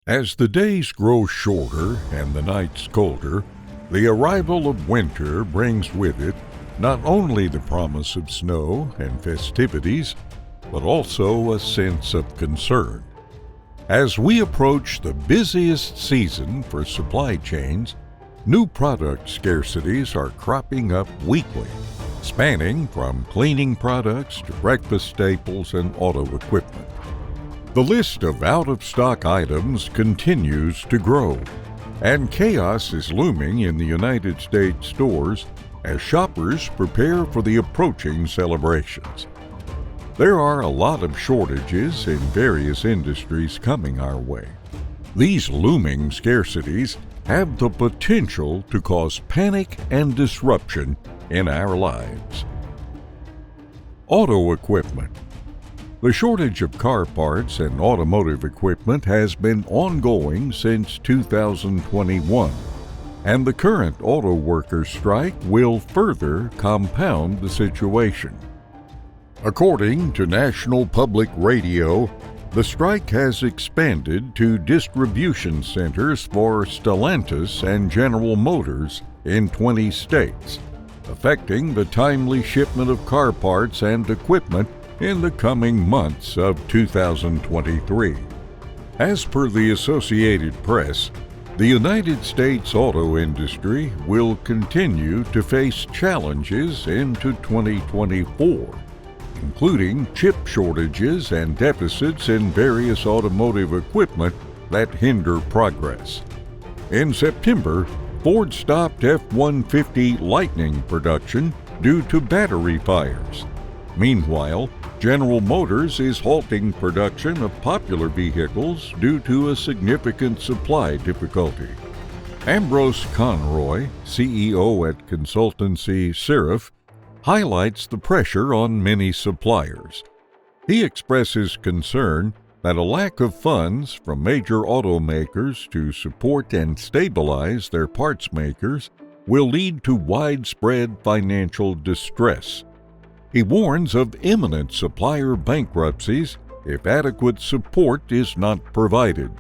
As the days grow shorter and the nights colder, the arrival of winter brings with it not only the promise of snow and festivities, but also a sense of concern. As we approach the busiest season for supply chains, new product scarcities are cropping up weekly, spanning from cleaning products to breakfast staples and auto equipment. The list of out-of-stock items continues to grow, and chaos is looming in the United States stores as shoppers prepare for the approaching celebrations. There are a lot of shortages in various industries coming our way. These looming scarcities have the potential to cause panic and disruption in our lives. Auto equipment. The shortage of car parts and automotive equipment has been ongoing since 2021, and the current auto workers' strike will further compound the situation. According to National Public Radio, the strike has expanded to distribution centers for Stellantis and General Motors in 20 states, affecting the timely shipment of car parts and equipment in the coming months of 2023. As per the Associated Press, the United States auto industry will continue to face challenges into 2024, including chip shortages and deficits in various automotive equipment that hinder progress. In September, Ford stopped F-150 Lightning production due to battery fires. Meanwhile, General Motors is halting production of popular vehicles due to a significant supply difficulty. Ambrose Conroy, CEO at consultancy Seraph, highlights the pressure on many suppliers. He expresses concern that a lack of funds from major automakers to support and stabilize their parts makers will lead to widespread financial distress. He warns of imminent supplier bankruptcies if adequate support is not provided.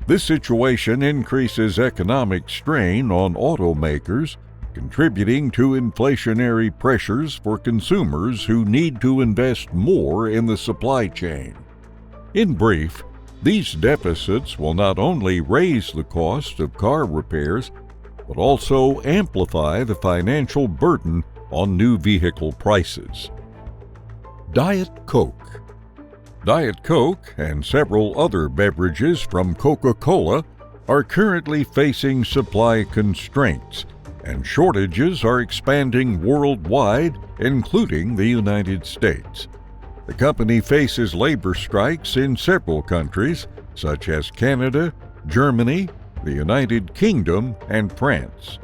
This situation increases economic strain on automakers, contributing to inflationary pressures for consumers who need to invest more in the supply chain. In brief, these deficits will not only raise the cost of car repairs, but also amplify the financial burden on new vehicle prices. Diet Coke. Diet Coke and several other beverages from Coca-Cola are currently facing supply constraints, and shortages are expanding worldwide, including the United States. The company faces labor strikes in several countries, such as Canada, Germany, the United Kingdom, and France.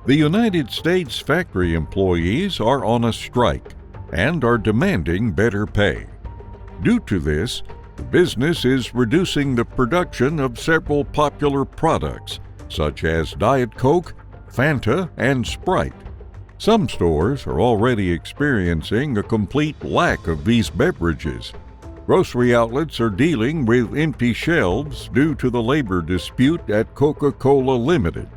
The United States factory employees are on a strike and are demanding better pay. Due to this, the business is reducing the production of several popular products, such as Diet Coke, Fanta, and Sprite. Some stores are already experiencing a complete lack of these beverages. Grocery outlets are dealing with empty shelves due to the labor dispute at Coca-Cola Limited.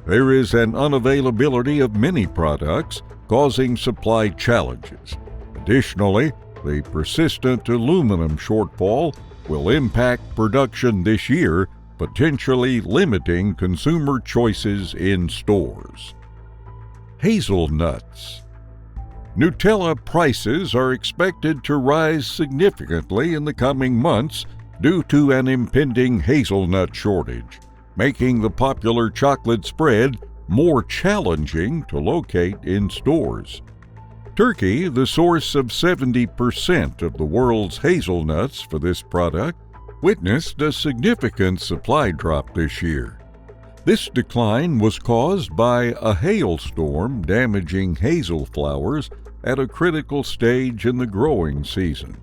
There is an unavailability of many products, causing supply challenges. Additionally, the persistent aluminum shortfall will impact production this year, potentially limiting consumer choices in stores. Hazelnuts. Nutella prices are expected to rise significantly in the coming months due to an impending hazelnut shortage, making the popular chocolate spread more challenging to locate in stores. Turkey, the source of 70% of the world's hazelnuts for this product, witnessed a significant supply drop this year. This decline was caused by a hailstorm damaging hazel flowers at a critical stage in the growing season.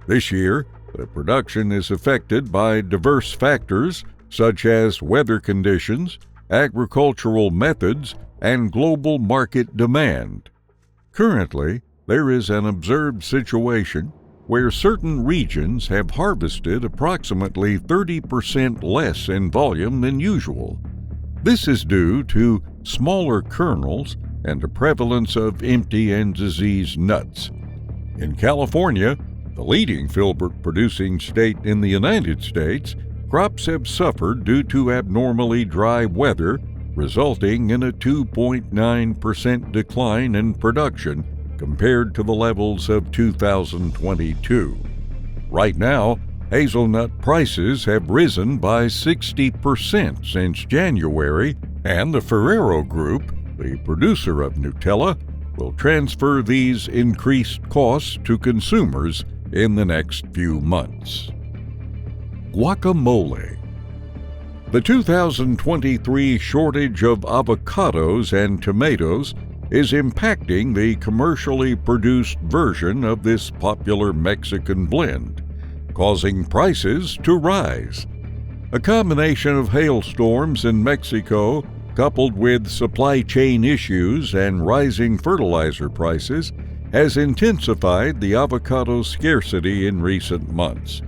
This year, the production is affected by diverse factors such as weather conditions, agricultural methods, and global market demand. Currently, there is an observed situation where certain regions have harvested approximately 30% less in volume than usual. This is due to smaller kernels and the prevalence of empty and diseased nuts. In California, the leading filbert-producing state in the United States, crops have suffered due to abnormally dry weather, resulting in a 2.9% decline in production compared to the levels of 2022. Right now, hazelnut prices have risen by 60% since January, and the Ferrero Group, the producer of Nutella, will transfer these increased costs to consumers in the next few months. Guacamole. The 2023 shortage of avocados and tomatoes is impacting the commercially produced version of this popular Mexican blend, causing prices to rise. A combination of hailstorms in Mexico, coupled with supply chain issues and rising fertilizer prices, has intensified the avocado scarcity in recent months.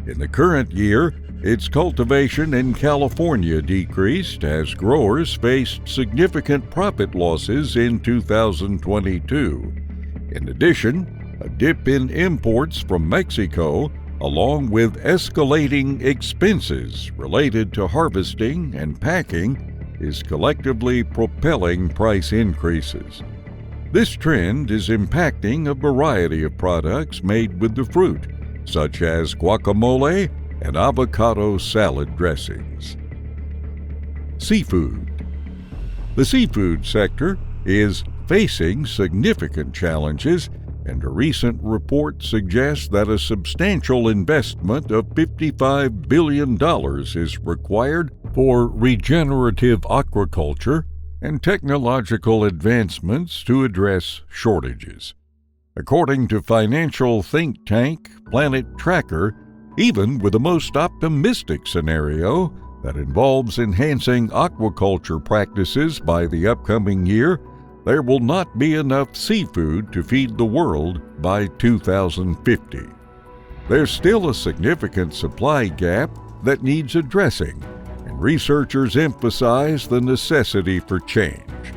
In the current year, its cultivation in California decreased as growers faced significant profit losses in 2022. In addition, a dip in imports from Mexico, along with escalating expenses related to harvesting and packing, is collectively propelling price increases. This trend is impacting a variety of products made with the fruit, such as guacamole and avocado salad dressings. Seafood. The seafood sector is facing significant challenges, and a recent report suggests that a substantial investment of $55 billion is required for regenerative aquaculture and technological advancements to address shortages. According to financial think tank Planet Tracker, even with the most optimistic scenario that involves enhancing aquaculture practices by the upcoming year, there will not be enough seafood to feed the world by 2050. There's still a significant supply gap that needs addressing, and researchers emphasize the necessity for change.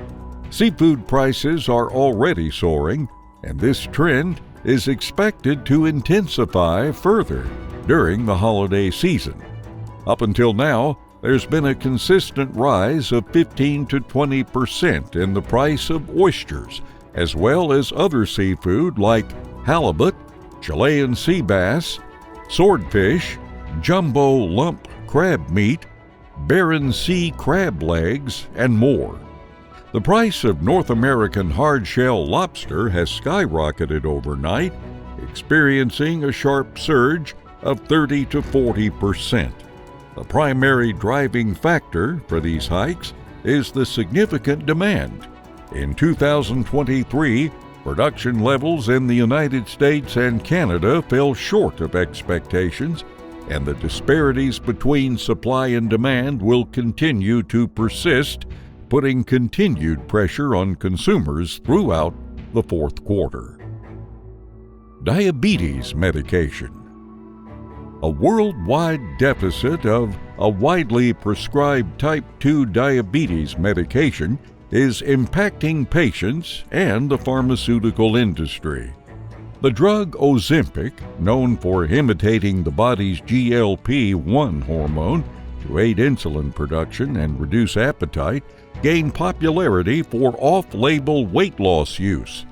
Seafood prices are already soaring, and this trend is expected to intensify further during the holiday season. Up until now, there's been a consistent rise of 15 to 20% in the price of oysters, as well as other seafood like halibut, Chilean sea bass, swordfish, jumbo lump crab meat, Barents Sea crab legs, and more. The price of North American hard-shell lobster has skyrocketed overnight, experiencing a sharp surge of 30 to 40%. The primary driving factor for these hikes is the significant demand. In 2023, production levels in the United States and Canada fell short of expectations, and the disparities between supply and demand will continue to persist, putting continued pressure on consumers throughout the fourth quarter. Diabetes medication. A worldwide deficit of a widely prescribed type 2 diabetes medication is impacting patients and the pharmaceutical industry. The drug Ozempic, known for imitating the body's GLP-1 hormone to aid insulin production and reduce appetite, gained popularity for off-label weight loss use.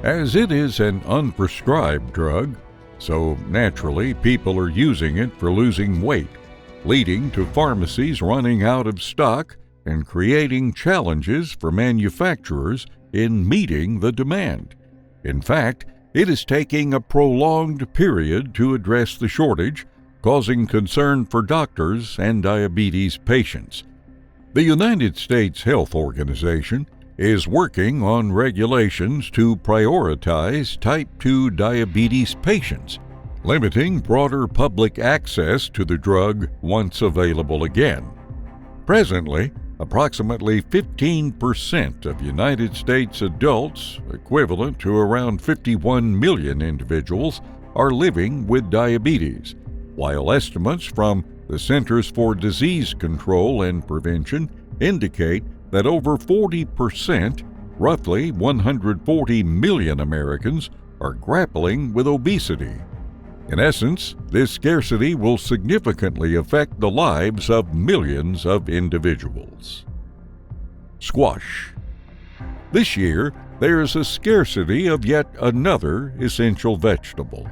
As it is an unprescribed drug, so naturally people are using it for losing weight, leading to pharmacies running out of stock and creating challenges for manufacturers in meeting the demand. In fact, it is taking a prolonged period to address the shortage, causing concern for doctors and diabetes patients. The United States Health Organization is working on regulations to prioritize type 2 diabetes patients, limiting broader public access to the drug once available again. Presently, approximately 15% of United States adults, equivalent to around 51 million individuals, are living with diabetes, while estimates from the Centers for Disease Control and Prevention indicate that over 40%, roughly 140 million Americans, are grappling with obesity. In essence, this scarcity will significantly affect the lives of millions of individuals. Squash. This year, there's a scarcity of yet another essential vegetable.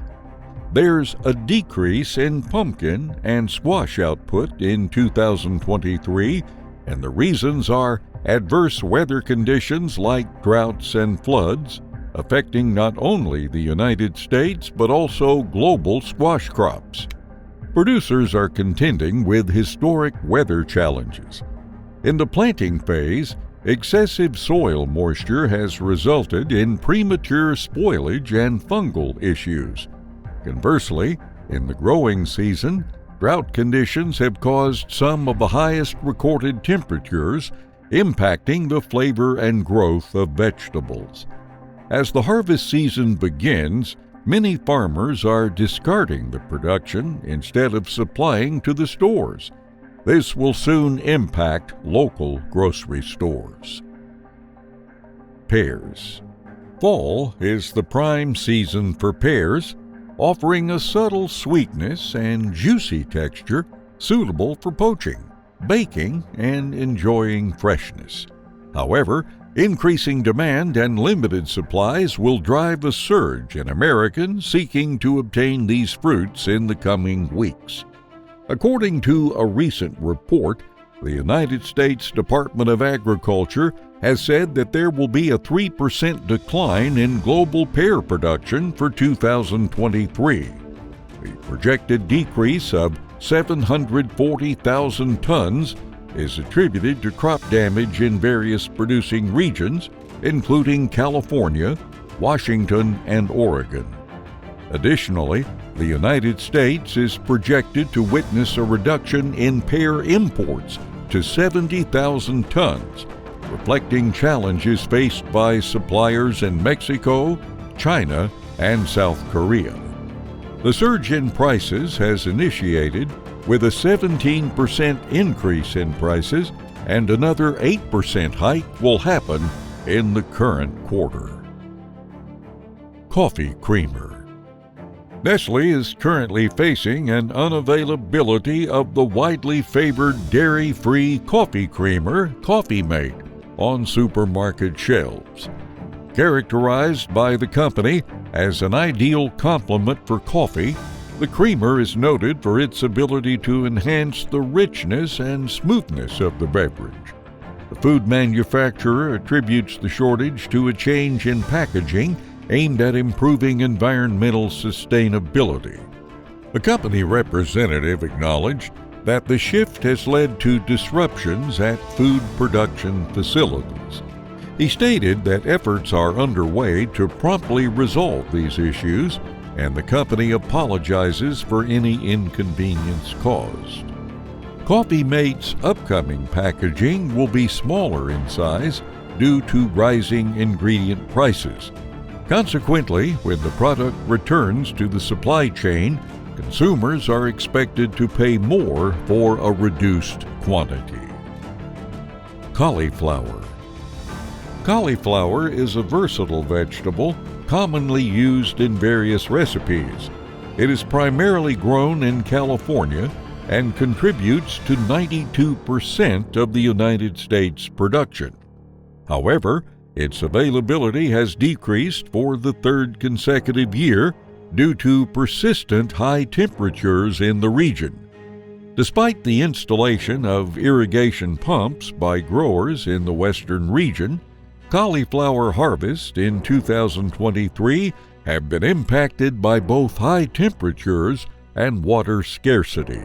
There's a decrease in pumpkin and squash output in 2023, and the reasons are adverse weather conditions like droughts and floods, affecting not only the United States but also global squash crops. Producers are contending with historic weather challenges. In the planting phase, excessive soil moisture has resulted in premature spoilage and fungal issues. Conversely, in the growing season, drought conditions have caused some of the highest recorded temperatures, impacting the flavor and growth of vegetables. As the harvest season begins, many farmers are discarding the production instead of supplying to the stores. This will soon impact local grocery stores. Pears. Fall is the prime season for pears, offering a subtle sweetness and juicy texture suitable for poaching, baking, and enjoying freshness. However, increasing demand and limited supplies will drive a surge in Americans seeking to obtain these fruits in the coming weeks. According to a recent report, the United States Department of Agriculture has said that there will be a 3% decline in global pear production for 2023. The projected decrease of 740,000 tons is attributed to crop damage in various producing regions, including California, Washington, and Oregon. Additionally, the United States is projected to witness a reduction in pear imports to 70,000 tons, reflecting challenges faced by suppliers in Mexico, China, and South Korea. The surge in prices has initiated with a 17% increase in prices, and another 8% hike will happen in the current quarter. Coffee creamer. Nestle is currently facing an unavailability of the widely favored dairy-free coffee creamer, Coffee Mate, on supermarket shelves. Characterized by the company as an ideal complement for coffee, the creamer is noted for its ability to enhance the richness and smoothness of the beverage. The food manufacturer attributes the shortage to a change in packaging aimed at improving environmental sustainability. The company representative acknowledged that the shift has led to disruptions at food production facilities. He stated that efforts are underway to promptly resolve these issues, and the company apologizes for any inconvenience caused. Coffee Mate's upcoming packaging will be smaller in size due to rising ingredient prices. Consequently, when the product returns to the supply chain, consumers are expected to pay more for a reduced quantity. Cauliflower. Cauliflower is a versatile vegetable commonly used in various recipes. It is primarily grown in California and contributes to 92% of the United States production. However, its availability has decreased for the third consecutive year due to persistent high temperatures in the region. Despite the installation of irrigation pumps by growers in the western region, cauliflower harvests in 2023 have been impacted by both high temperatures and water scarcity.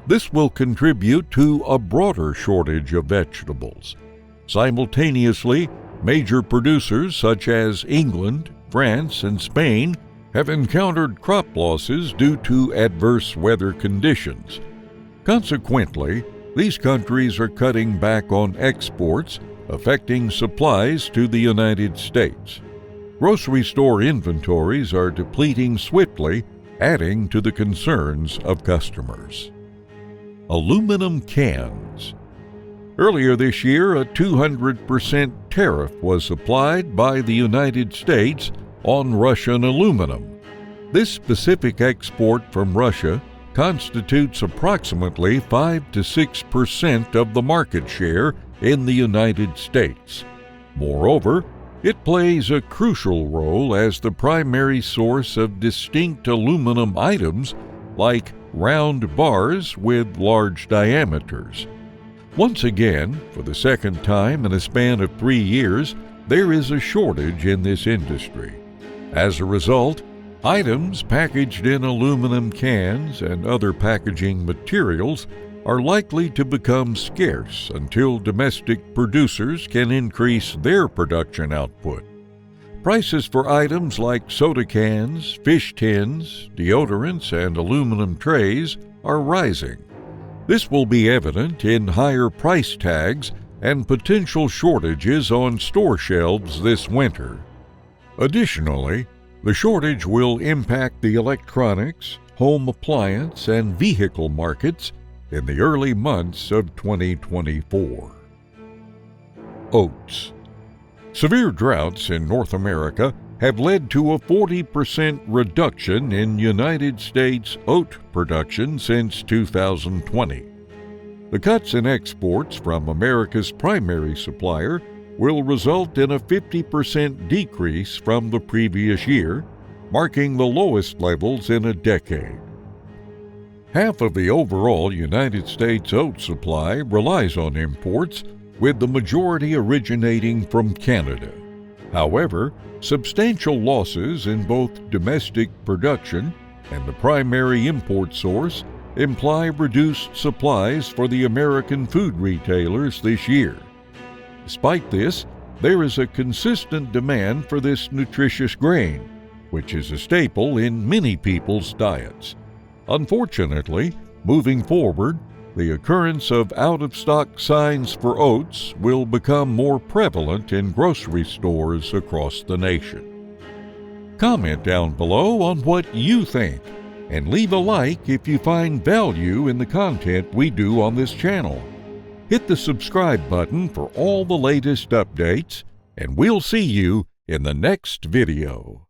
This will contribute to a broader shortage of vegetables. Simultaneously, major producers such as England, France, and Spain have encountered crop losses due to adverse weather conditions. Consequently, these countries are cutting back on exports, affecting supplies to the United States. grocery store inventories are depleting swiftly, adding to the concerns of customers. Aluminum cans. Earlier this year, a 200% tariff was applied by the United States on Russian aluminum. This specific export from Russia constitutes approximately 5 to 6% of the market share in the United States. Moreover, it plays a crucial role as the primary source of distinct aluminum items like round bars with large diameters. Once again, for the second time in a span of 3 years, there is a shortage in this industry. As a result, items packaged in aluminum cans and other packaging materials are likely to become scarce until domestic producers can increase their production output. Prices for items like soda cans, fish tins, deodorants, and aluminum trays are rising. This will be evident in higher price tags and potential shortages on store shelves this winter. Additionally, the shortage will impact the electronics, home appliance, and vehicle markets in the early months of 2024. Oats. Severe droughts in North America have led to a 40% reduction in United States oat production since 2020. The cuts in exports from America's primary supplier will result in a 50% decrease from the previous year, marking the lowest levels in a decade. Half of the overall United States oat supply relies on imports, with the majority originating from Canada. However, substantial losses in both domestic production and the primary import source imply reduced supplies for the American food retailers this year. Despite this, there is a consistent demand for this nutritious grain, which is a staple in many people's diets. Unfortunately, moving forward, the occurrence of out-of-stock signs for oats will become more prevalent in grocery stores across the nation. Comment down below on what you think, and leave a like if you find value in the content we do on this channel. Hit the subscribe button for all the latest updates, and we'll see you in the next video.